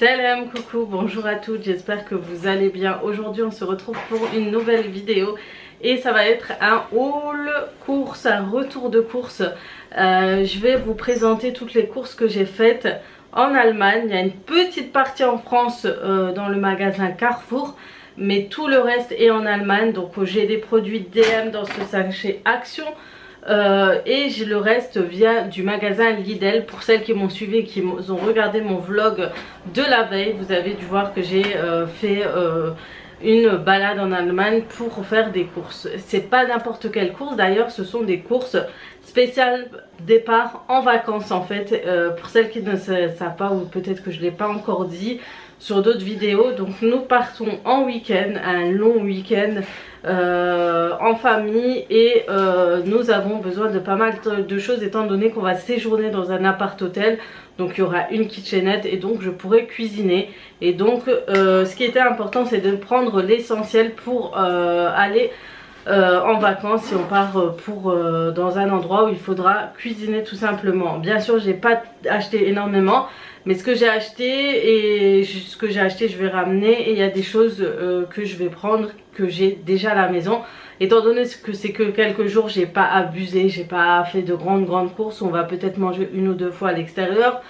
Salam, coucou, bonjour à toutes, j'espère que vous allez bien. Aujourd'hui on se retrouve pour une nouvelle vidéo et ça va être un haul course, un retour de course. Je vais vous présenter toutes les courses que j'ai faites en Allemagne. Il y a une petite partie en France dans le magasin Carrefour, mais tout le reste est en Allemagne. Donc j'ai des produits DM dans ce sachet Action. Et le reste vient du magasin Lidl. Pour celles qui m'ont suivi et qui ont regardé mon vlog de la veille, vous avez dû voir que j'ai fait une balade en Allemagne pour faire des courses. C'est pas n'importe quelle course d'ailleurs, ce sont des courses spéciales départ en vacances en fait. Pour celles qui ne savent pas, ou peut-être que je ne l'ai pas encore dit sur d'autres vidéos, donc nous partons en week-end, un long week-end en famille, et nous avons besoin de pas mal de choses étant donné qu'on va séjourner dans un appart-hôtel. Donc il y aura une kitchenette et donc je pourrai cuisiner. Et donc ce qui était important, c'est de prendre l'essentiel pour aller en vacances, si on part dans un endroit où il faudra cuisiner tout simplement. Bien sûr, j'ai pas acheté énormément, mais ce que j'ai acheté je vais ramener, et il y a des choses que je vais prendre que j'ai déjà à la maison. Étant donné que c'est que quelques jours, j'ai pas abusé, j'ai pas fait de grandes courses. On va peut-être manger une ou deux fois à l'extérieur.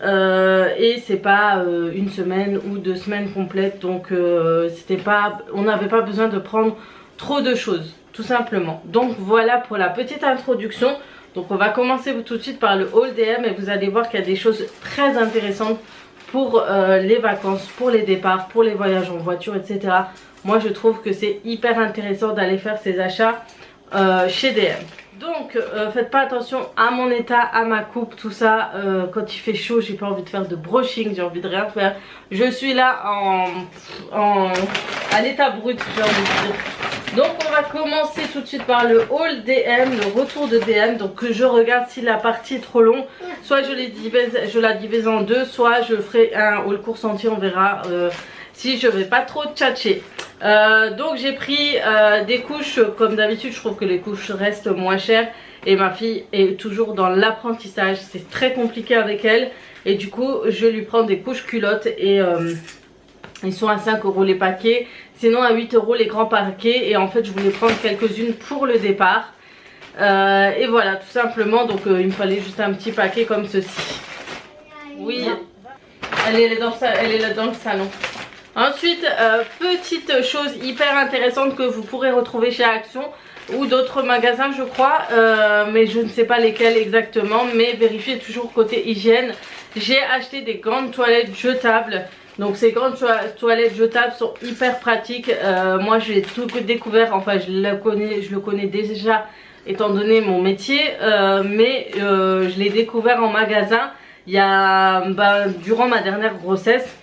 Et c'est pas une semaine ou 2 semaines complètes, donc on n'avait pas besoin de prendre trop de choses tout simplement. Donc voilà pour la petite introduction. Donc on va commencer tout de suite par le haul DM, et vous allez voir qu'il y a des choses très intéressantes pour les vacances, pour les départs, pour les voyages en voiture, etc. Moi je trouve que c'est hyper intéressant d'aller faire ces achats chez DM. Donc faites pas attention à mon état, à ma coupe, tout ça. Quand il fait chaud, j'ai pas envie de faire de brushing, j'ai envie de rien faire. Je suis là à l'état brut, j'ai envie de dire. Donc on va commencer tout de suite par le haul DM, le retour de DM. Donc je regarde si la partie est trop longue, soit je la divise en deux, soit je ferai un haul course entier, on verra si je vais pas trop tchatcher. Donc j'ai pris des couches, comme d'habitude. Je trouve que les couches restent moins chères, et ma fille est toujours dans l'apprentissage, c'est très compliqué avec elle, et du coup je lui prends des couches culottes, et ils sont à 5 € les paquets, sinon à 8 € les grands paquets. Et en fait je voulais prendre quelques-unes pour le départ, et voilà tout simplement. Donc il me fallait juste un petit paquet comme ceci. Oui, elle est là dans le salon. Ensuite, petite chose hyper intéressante que vous pourrez retrouver chez Action ou d'autres magasins je crois, mais je ne sais pas lesquels exactement, mais vérifiez toujours côté hygiène. J'ai acheté des gants de toilette jetables. Donc ces grandes toilettes jetables sont hyper pratiques. Moi j'ai tout découvert, enfin je le connais déjà étant donné mon métier, mais je l'ai découvert en magasin il y a durant ma dernière grossesse.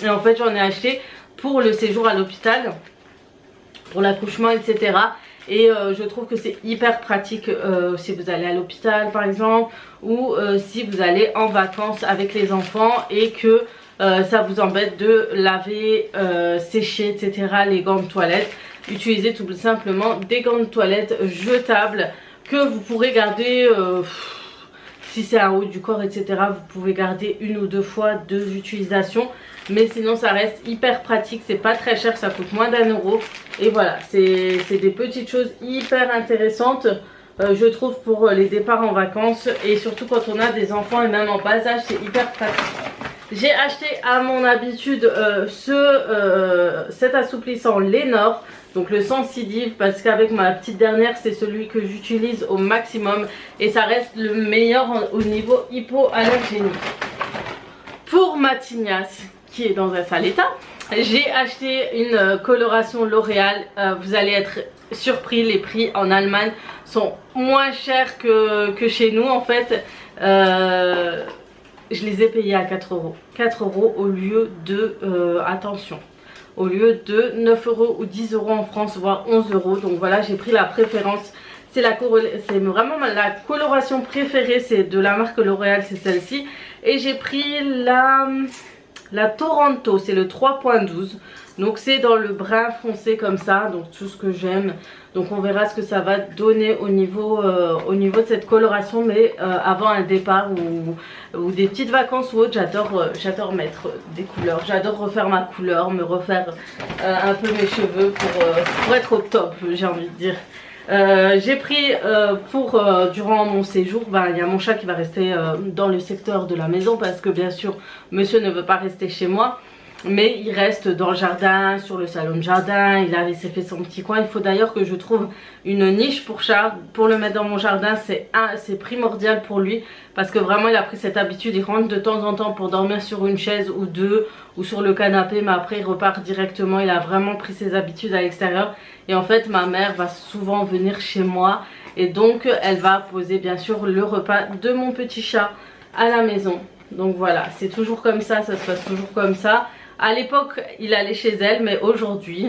Et en fait j'en ai acheté pour le séjour à l'hôpital, pour l'accouchement, etc. Et je trouve que c'est hyper pratique si vous allez à l'hôpital par exemple, ou si vous allez en vacances avec les enfants et que ça vous embête de laver, sécher, etc. les gants de toilette. Utilisez tout simplement des gants de toilette jetables que vous pourrez garder, si c'est un haut du corps, etc. Vous pouvez garder 1 ou 2 fois 2 utilisations. Mais sinon ça reste hyper pratique, c'est pas très cher, ça coûte moins d'1 €. Et voilà, c'est des petites choses hyper intéressantes, je trouve, pour les départs en vacances. Et surtout quand on a des enfants, et même en bas âge, c'est hyper pratique. J'ai acheté à mon habitude cet assouplissant Lénore, donc le Sensitive, parce qu'avec ma petite dernière c'est celui que j'utilise au maximum, et ça reste le meilleur au niveau hypoallergénique. Pour ma tignasse qui est dans un sale état, j'ai acheté une coloration L'Oréal. Vous allez être surpris, les prix en Allemagne sont moins chers que chez nous en fait. Je les ai payés à 4 €. 4 € au lieu de, attention, au lieu de 9 € ou 10 € en France, voire 11 €. Donc voilà, j'ai pris la préférence. C'est vraiment la coloration préférée, c'est de la marque L'Oréal, c'est celle-ci. Et j'ai pris la Toronto, c'est le 3.12. Donc c'est dans le brun foncé comme ça, donc tout ce que j'aime. Donc on verra ce que ça va donner au niveau de cette coloration. Mais avant un départ ou des petites vacances ou autre, j'adore mettre des couleurs. J'adore refaire ma couleur, me refaire un peu mes cheveux pour être au top, j'ai envie de dire. J'ai pris durant mon séjour, il y a mon chat qui va rester dans le secteur de la maison parce que bien sûr monsieur ne veut pas rester chez moi. Mais il reste dans le jardin, sur le salon de jardin, il a laissé faire son petit coin. Il faut d'ailleurs que je trouve une niche pour chat, pour le mettre dans mon jardin, c'est primordial pour lui. Parce que vraiment il a pris cette habitude, il rentre de temps en temps pour dormir sur une chaise ou deux, ou sur le canapé, mais après il repart directement. Il a vraiment pris ses habitudes à l'extérieur. Et en fait ma mère va souvent venir chez moi, et donc elle va poser bien sûr le repas de mon petit chat à la maison. Donc voilà, c'est toujours comme ça se passe toujours comme ça. À l'époque il allait chez elle, mais aujourd'hui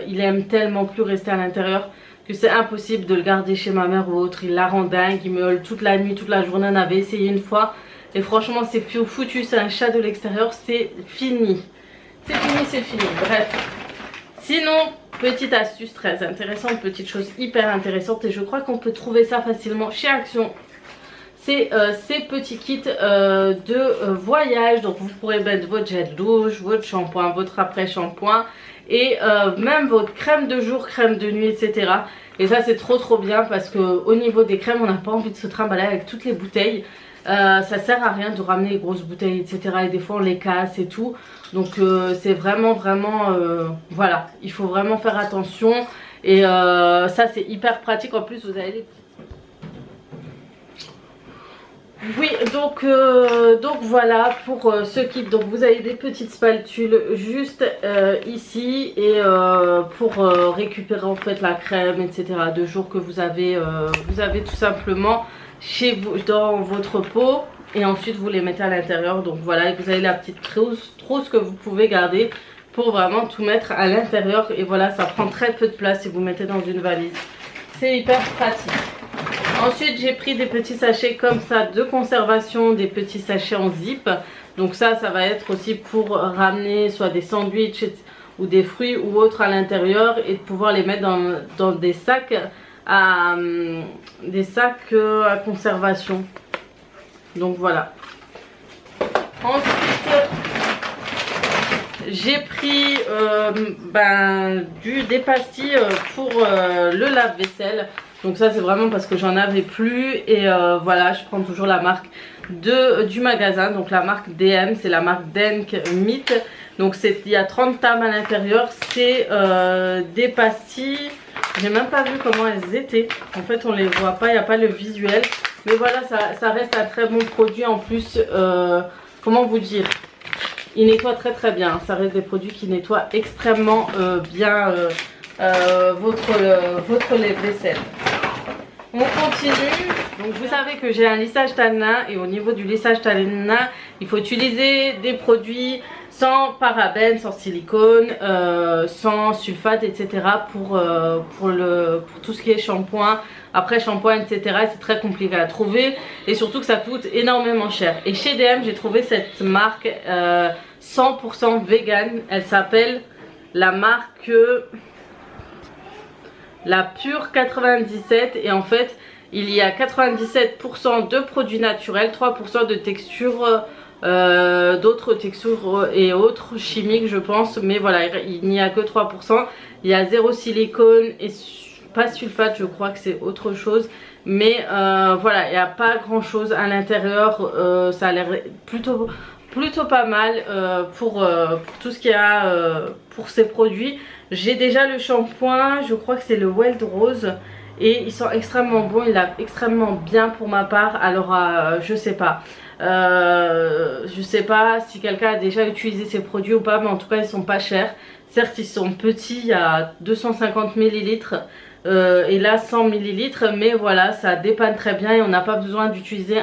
il aime tellement plus rester à l'intérieur que c'est impossible de le garder chez ma mère ou autre. Il la rend dingue, il meule toute la nuit, toute la journée. On avait essayé une fois et franchement c'est foutu, c'est un chat de l'extérieur, c'est fini. C'est fini, c'est fini, bref. Sinon, petite astuce très intéressante, petite chose hyper intéressante, et je crois qu'on peut trouver ça facilement chez Action. C'est ces petits kits de voyage. Donc vous pourrez mettre votre gel douche, votre shampoing, votre après-shampoing et même votre crème de jour, crème de nuit, etc. Et ça c'est trop bien parce que au niveau des crèmes on n'a pas envie de se trimballer avec toutes les bouteilles. Ça sert à rien de ramener les grosses bouteilles, etc. Et des fois on les casse et tout. Donc c'est vraiment voilà, il faut vraiment faire attention. Et ça c'est hyper pratique. En plus vous avez les... Oui, donc voilà pour ce kit. Donc vous avez des petites spatules juste ici, et pour récupérer en fait la crème, etc. de jour que vous avez tout simplement chez vous dans votre pot, et ensuite vous les mettez à l'intérieur. Donc voilà, et vous avez la petite trousse que vous pouvez garder pour vraiment tout mettre à l'intérieur. Et voilà, ça prend très peu de place si vous mettez dans une valise. C'est hyper pratique. Ensuite j'ai pris des petits sachets comme ça de conservation, des petits sachets en zip. Donc ça va être aussi pour ramener soit des sandwichs ou des fruits ou autres à l'intérieur, et de pouvoir les mettre dans des sacs à conservation. Donc voilà. Ensuite j'ai pris des pastilles pour le lave-vaisselle. Donc ça c'est vraiment parce que j'en avais plus, et voilà, je prends toujours la marque du magasin, donc la marque DM, c'est la marque Denk Meat. Donc il y a 30 tables à l'intérieur, c'est des pastilles, j'ai même pas vu comment elles étaient, en fait on les voit pas, il n'y a pas le visuel, mais voilà, ça reste un très bon produit. En plus, comment vous dire, il nettoie très bien, ça reste des produits qui nettoient extrêmement bien votre lave-vaisselle. On continue. Donc vous savez que j'ai un lissage tannin, et au niveau du lissage tannin il faut utiliser des produits sans parabènes, sans silicone, sans sulfate, etc. pour tout ce qui est shampoing, après shampoing, etc. C'est très compliqué à trouver, et surtout que ça coûte énormément cher. Et chez DM j'ai trouvé cette marque 100% vegan. Elle s'appelle la marque la Pure 97, et en fait il y a 97% de produits naturels, 3% de textures, d'autres textures et autres chimiques je pense, mais voilà, il n'y a que 3%. Il y a zéro silicone et pas sulfate, je crois que c'est autre chose, mais voilà, il n'y a pas grand chose à l'intérieur. Ça a l'air plutôt pas mal pour tout ce qu'il y a pour ces produits. J'ai déjà le shampoing, je crois que c'est le Wild Rose, et ils sont extrêmement bons, ils lavent extrêmement bien pour ma part. Alors je sais pas si quelqu'un a déjà utilisé ces produits ou pas, mais en tout cas ils sont pas chers. Certes ils sont petits, il y a 250 ml et là 100 ml, mais voilà, ça dépanne très bien, et on n'a pas besoin d'utiliser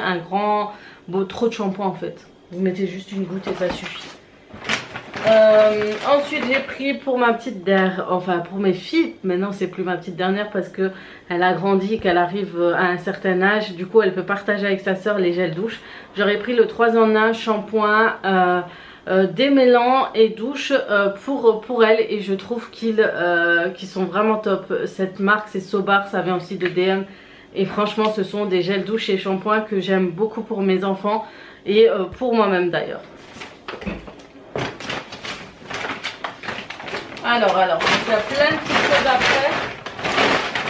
trop de shampoing en fait. Vous mettez juste une goutte et ça suffit. Ensuite j'ai pris pour ma petite dernière, enfin pour mes filles, maintenant c'est plus ma petite dernière parce que elle a grandi, qu'elle arrive à un certain âge, du coup elle peut partager avec sa soeur les gels douche. J'aurais pris le 3 en 1 shampoing, démêlants et douches pour elle, et je trouve qu'ils sont vraiment top. Cette marque c'est Sobar, ça vient aussi de DM, et franchement ce sont des gels douches et shampoings que j'aime beaucoup pour mes enfants et pour moi-même d'ailleurs. Alors, il y a plein de petites choses après.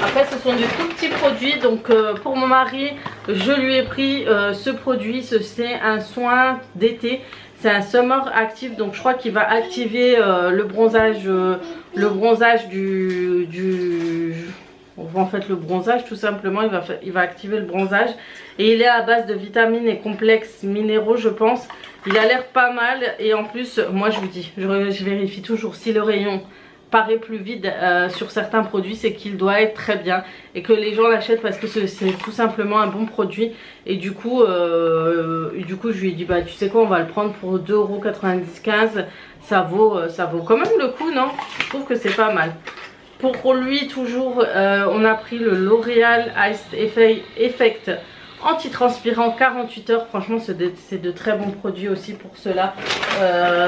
Après ce sont de tout petits produits, donc pour mon mari je lui ai pris ce produit, c'est un soin d'été, c'est un Summer Active, donc je crois qu'il va activer le bronzage en fait le bronzage tout simplement, il va activer le bronzage, et il est à base de vitamines et complexes minéraux je pense. Il a l'air pas mal, et en plus moi je vous dis, je vérifie toujours si le rayon paraît plus vide sur certains produits, c'est qu'il doit être très bien et que les gens l'achètent parce que c'est tout simplement un bon produit. Et du coup je lui ai dit bah tu sais quoi, on va le prendre pour 2,95 €. Ça vaut quand même le coup, non? Je trouve que c'est pas mal. Pour lui toujours on a pris le L'Oréal Iced Effect anti-transpirant 48 heures. Franchement c'est de très bons produits aussi pour cela.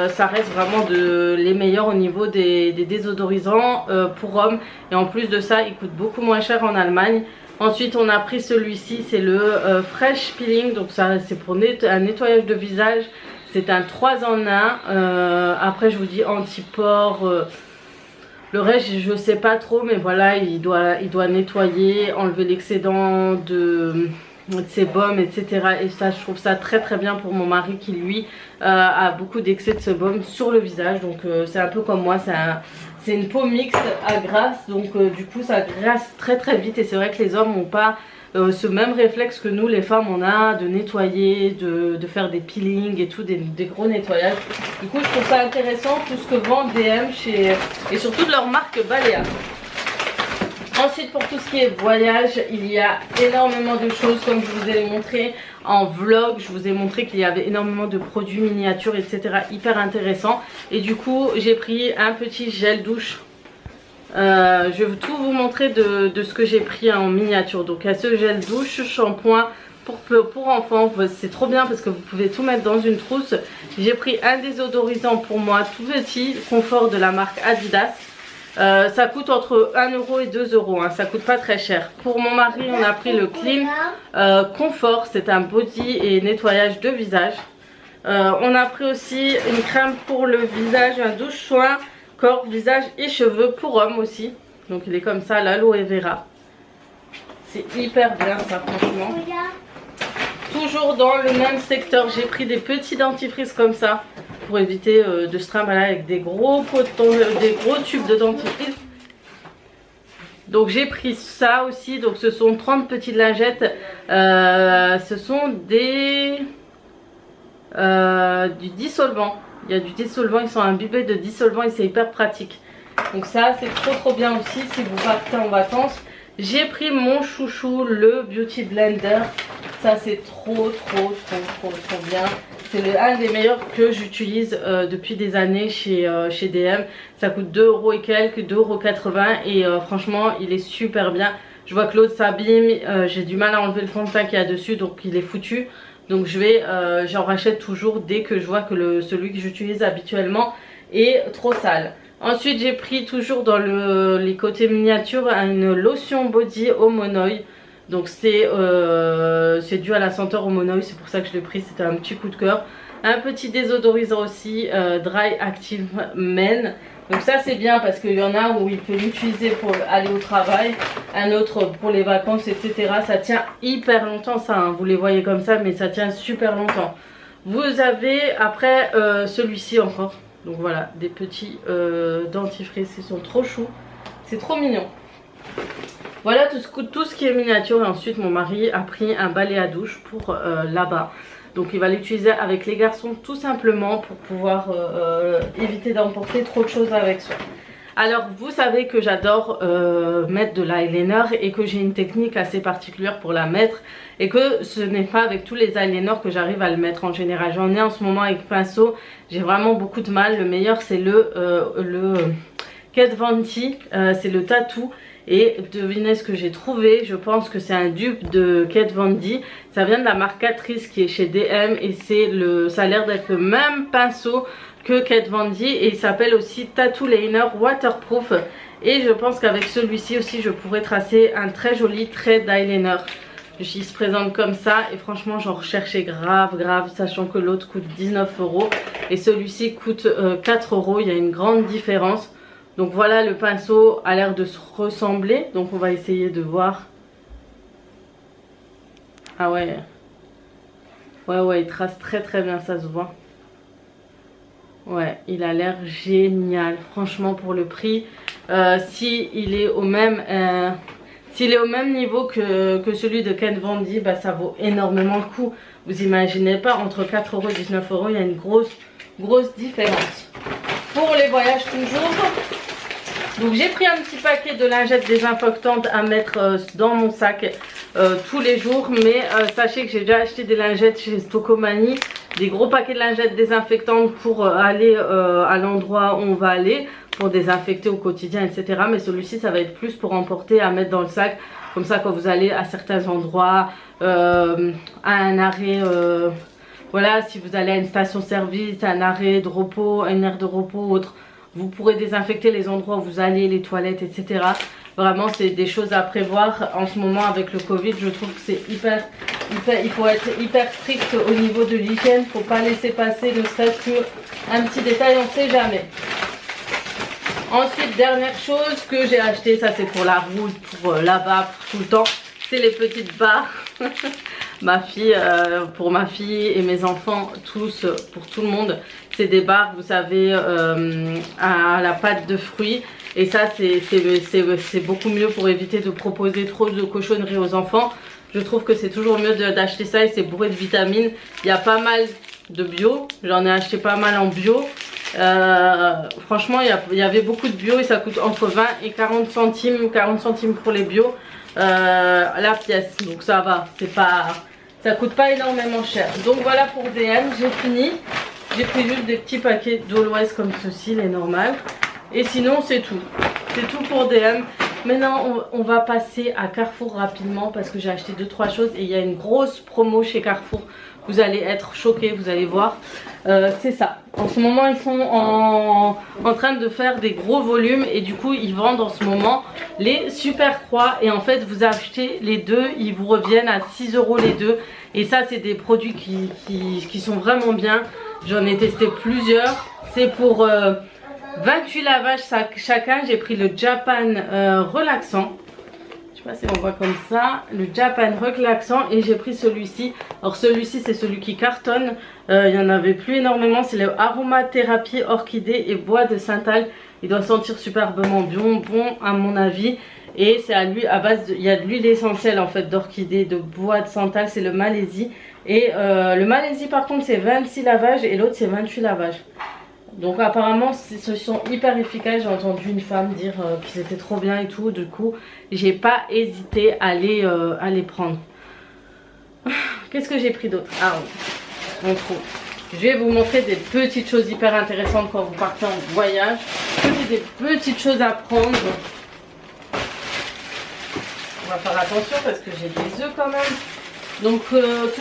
Ça reste vraiment les meilleurs au niveau des désodorisants pour hommes, et en plus de ça il coûte beaucoup moins cher en Allemagne. Ensuite on a pris celui-ci, c'est le Fresh Peeling, donc ça c'est pour un nettoyage de visage, c'est un 3 en 1. Après je vous dis anti-pores, le reste je sais pas trop, mais voilà, il doit nettoyer, enlever l'excédent de sébum, etc. Et ça je trouve ça très très bien pour mon mari qui lui a beaucoup d'excès de sébum sur le visage. Donc c'est un peu comme moi, c'est une peau mixte à grasse, donc du coup ça grasse très très vite, et c'est vrai que les hommes n'ont pas ce même réflexe que nous les femmes on a de nettoyer, de faire des peelings et tout, des gros nettoyages. Du coup je trouve ça intéressant tout ce que vend DM et surtout de leur marque Balea. Ensuite pour tout ce qui est voyage, il y a énormément de choses, comme je vous ai montré en vlog, je vous ai montré qu'il y avait énormément de produits miniatures, etc. hyper intéressants. Et du coup j'ai pris un petit gel douche. Je vais tout vous montrer de ce que j'ai pris en miniature. Donc il y a ce gel douche, shampoing pour enfants, c'est trop bien parce que vous pouvez tout mettre dans une trousse. J'ai pris un désodorisant pour moi tout petit, Confort de la marque Adidas. Ça coûte entre 1 € et 2 €, hein, ça coûte pas très cher. Pour mon mari on a pris le Clean Confort, c'est un body et nettoyage de visage. On a pris aussi une crème pour le visage, un douche soin corps, visage et cheveux pour homme aussi. Donc il est comme ça, l'aloe vera. C'est hyper bien ça franchement. Toujours dans le même secteur, j'ai pris des petits dentifrices comme ça pour éviter de se trimballer avec des gros tubes de dentifrice. Donc j'ai pris ça aussi, donc ce sont 30 petites lingettes. Ce sont du dissolvant. Il y a du dissolvant, ils sont imbibés de dissolvant et c'est hyper pratique. Donc ça c'est trop bien aussi si vous partez en vacances. J'ai pris mon chouchou, le Beauty Blender. Ça c'est trop bien. C'est un des meilleurs que j'utilise depuis des années chez DM. Ça coûte 2 € et quelques, 2,80 € et franchement il est super bien. Je vois que l'autre s'abîme, j'ai du mal à enlever le fond de teint qu'il y a dessus, donc il est foutu. Donc j'en rachète toujours dès que je vois que celui que j'utilise habituellement est trop sale. Ensuite j'ai pris toujours dans les côtés miniatures une lotion body Homonoi. Donc c'est dû à la senteur Homonoi, c'est pour ça que je l'ai pris, c'était un petit coup de cœur. Un petit désodorisant aussi, Dry Active Men. Donc ça c'est bien parce qu'il y en a où il peut l'utiliser pour aller au travail, un autre pour les vacances, etc. Ça tient hyper longtemps ça, hein. Vous les voyez comme ça mais ça tient super longtemps. Vous avez après celui-ci encore. Donc voilà, des petits dentifrices, ils sont trop choux, c'est trop mignon. Voilà tout ce qui est miniature. Et ensuite mon mari a pris un balai à douche pour là-bas. Donc il va l'utiliser avec les garçons tout simplement pour pouvoir éviter d'emporter trop de choses avec soi. Alors vous savez que j'adore mettre de l'eyeliner et que j'ai une technique assez particulière pour la mettre. Et que ce n'est pas avec tous les eyeliners que j'arrive à le mettre en général. J'en ai en ce moment avec pinceau, j'ai vraiment beaucoup de mal. Le meilleur c'est le Kat Von D, c'est le tatou. Et devinez ce que j'ai trouvé, je pense que c'est un dupe de Kat Von D. Ça vient de la marque Catrice qui est chez DM et ça a l'air d'être le même pinceau que Kat Von D et il s'appelle aussi Tattoo Liner Waterproof. Et je pense qu'avec celui-ci aussi je pourrais tracer un très joli trait d'eyeliner. Il se présente comme ça et franchement j'en recherchais grave, sachant que l'autre coûte 19 € et celui-ci coûte 4 €. Il y a une grande différence. Donc voilà, le pinceau a l'air de se ressembler, donc on va essayer de voir. Ah ouais, il trace très bien, ça se voit. Ouais, il a l'air génial, franchement pour le prix. S'il est au même niveau que celui de Kat Von D, bah, ça vaut énormément le coup. Vous imaginez pas, entre 4 € et 19 €, il y a une grosse différence. Pour les voyages toujours, donc j'ai pris un petit paquet de lingettes désinfectantes à mettre dans mon sac tous les jours. Mais sachez que j'ai déjà acheté des lingettes chez Stocomanie, des gros paquets de lingettes désinfectantes pour aller à l'endroit où on va aller, pour désinfecter au quotidien, etc. Mais celui-ci ça va être plus pour emporter, à mettre dans le sac. Comme ça quand vous allez à certains endroits, à un arrêt, voilà, si vous allez à une station-service, un arrêt de repos, une aire de repos, autre, vous pourrez désinfecter les endroits où vous allez, les toilettes, etc. Vraiment c'est des choses à prévoir en ce moment avec le Covid. Je trouve que c'est il faut être hyper strict au niveau de l'hygiène. Faut pas laisser passer ne serait-ce qu'un petit détail, on sait jamais. Ensuite, dernière chose que j'ai acheté, ça c'est pour la route, pour là-bas, pour tout le temps, c'est les petites barres. Pour ma fille et mes enfants, tous, pour tout le monde, c'est des barres, vous savez, à la pâte de fruits. Et ça c'est beaucoup mieux pour éviter de proposer trop de cochonneries aux enfants. Je trouve que c'est toujours mieux d'acheter ça et c'est bourré de vitamines. Il y a pas mal de bio, j'en ai acheté pas mal en bio. Franchement il y avait beaucoup de bio et ça coûte entre 20 et 40 centimes pour les bio la pièce. Donc ça va, ça coûte pas énormément cher. Donc voilà pour DM, j'ai fini. J'ai pris juste des petits paquets d'Always comme ceci, les normales. Et sinon c'est tout. C'est tout pour DM. Maintenant on va passer à Carrefour rapidement parce que j'ai acheté 2-3 choses et il y a une grosse promo chez Carrefour. Vous allez être choqués, vous allez voir. C'est ça. En ce moment ils sont en train de faire des gros volumes et du coup ils vendent en ce moment les Super Croix. Et en fait vous achetez les deux, ils vous reviennent à 6 € les deux. Et ça c'est des produits qui sont vraiment bien. J'en ai testé plusieurs. C'est pour 28 lavages chacun. J'ai pris le Japan relaxant. Je sais pas si on voit comme ça. Le Japan relaxant. Et j'ai pris celui-ci. Alors celui-ci c'est celui qui cartonne. Il n'y en avait plus énormément. C'est le aromathérapie orchidée et bois de Santal. Il doit sentir superbement bon à mon avis. Et c'est à lui à base de... Il y a de l'huile essentielle en fait d'orchidée, de bois de Santal. C'est le Malaisie. Et le Malaisie par contre c'est 26 lavages et l'autre c'est 28 lavages. Donc apparemment ce sont hyper efficaces. J'ai entendu une femme dire qu'ils étaient trop bien et tout. Du coup j'ai pas hésité à les prendre. Qu'est-ce que j'ai pris d'autre? Ah oui, on trouve. Je vais vous montrer des petites choses hyper intéressantes quand vous partez en voyage. Des petites choses à prendre. On va faire attention parce que j'ai des œufs quand même. Donc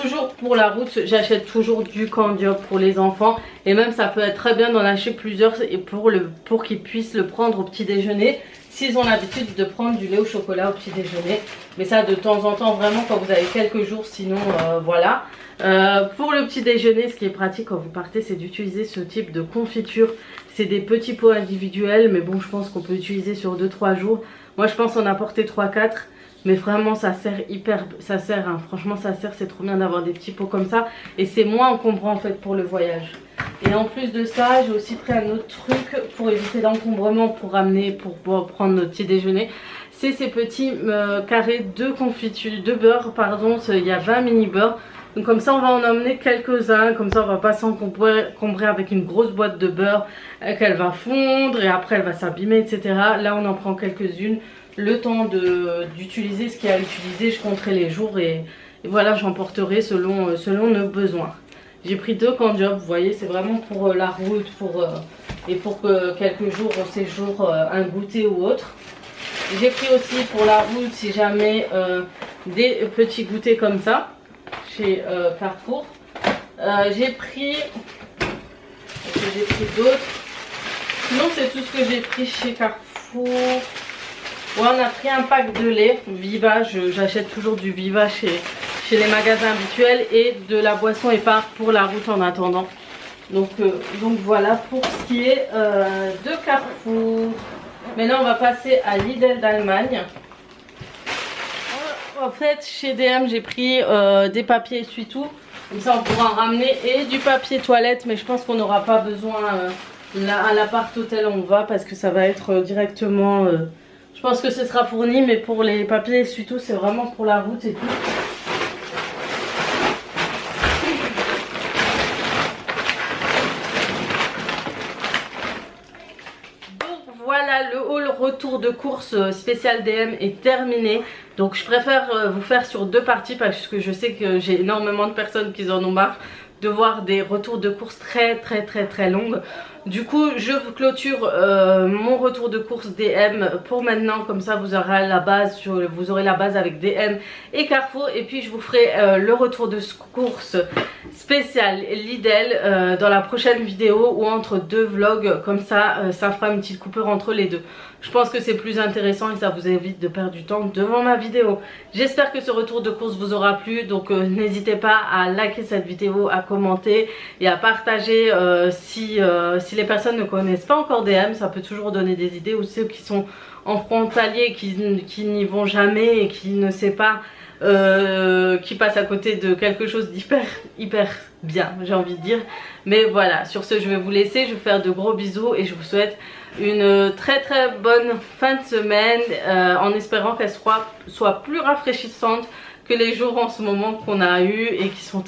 toujours pour la route, j'achète toujours du candiop pour les enfants. Et même ça peut être très bien d'en acheter plusieurs et pour qu'ils puissent le prendre au petit déjeuner. S'ils ont l'habitude de prendre du lait au chocolat au petit déjeuner. Mais ça de temps en temps vraiment quand vous avez quelques jours, sinon voilà. Pour le petit déjeuner, ce qui est pratique quand vous partez, c'est d'utiliser ce type de confiture. C'est des petits pots individuels, mais bon je pense qu'on peut utiliser sur 2-3 jours. Moi je pense en apporter 3-4. Mais vraiment ça sert hein. Franchement ça sert, c'est trop bien d'avoir des petits pots comme ça. Et c'est moins encombrant en fait pour le voyage. Et en plus de ça j'ai aussi pris un autre truc pour éviter l'encombrement, pour ramener, pour prendre notre petit déjeuner. C'est ces petits carrés de confiture, de beurre pardon, il y a 20 mini beurre. Donc comme ça on va en emmener quelques-uns, comme ça on va pas s'encombrer avec une grosse boîte de beurre qu'elle va fondre et après elle va s'abîmer etc. Là on en prend quelques-unes. Le temps d'utiliser ce qu'il y a à utiliser, je compterai les jours et voilà j'emporterai selon nos besoins. J'ai pris 2 candiopes, vous voyez c'est vraiment pour la route et pour quelques jours au séjour, un goûter ou autre. J'ai pris aussi pour la route si jamais des petits goûters comme ça chez Carrefour. J'ai pris d'autres. Sinon c'est tout ce que j'ai pris chez Carrefour. Ouais, on a pris un pack de lait Viva. J'achète toujours du Viva chez les magasins habituels et de la boisson épar pour la route en attendant. Donc voilà pour ce qui est de Carrefour. Maintenant on va passer à Lidl d'Allemagne. En fait chez DM j'ai pris des papiers essuie-tout. Comme ça on pourra en ramener et du papier toilette. Mais je pense qu'on n'aura pas besoin à l'appart hôtel on va parce que ça va être directement... je pense que ce sera fourni, mais pour les papiers essuie-tout c'est vraiment pour la route et tout. Voilà, le haul retour de course spécial DM est terminé. Donc je préfère vous faire sur deux parties parce que je sais que j'ai énormément de personnes qui en ont marre de voir des retours de course très longues. Du coup je vous clôture mon retour de course DM pour maintenant, comme ça vous aurez la base avec DM et Carrefour. Et puis je vous ferai le retour de course spécial Lidl dans la prochaine vidéo ou entre deux vlogs, comme ça ça fera une petite coupure entre les deux. Je pense que c'est plus intéressant et ça vous évite de perdre du temps devant ma vidéo. J'espère que ce retour de course vous aura plu, donc n'hésitez pas à liker cette vidéo, à commenter et à partager si les personnes ne connaissent pas encore DM, ça peut toujours donner des idées, ou ceux qui sont en frontalier, qui n'y vont jamais et qui ne sait pas, qui passent à côté de quelque chose d'hyper bien, j'ai envie de dire. Mais voilà, sur ce je vais vous laisser, je vais vous faire de gros bisous et je vous souhaite une très bonne fin de semaine en espérant qu'elle soit plus rafraîchissante que les jours en ce moment qu'on a eu et qui sont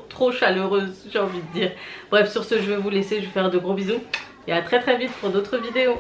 trop chaleureuses, j'ai envie de dire. Bref, sur ce je vais vous laisser, je vais vous faire de gros bisous et à très vite pour d'autres vidéos.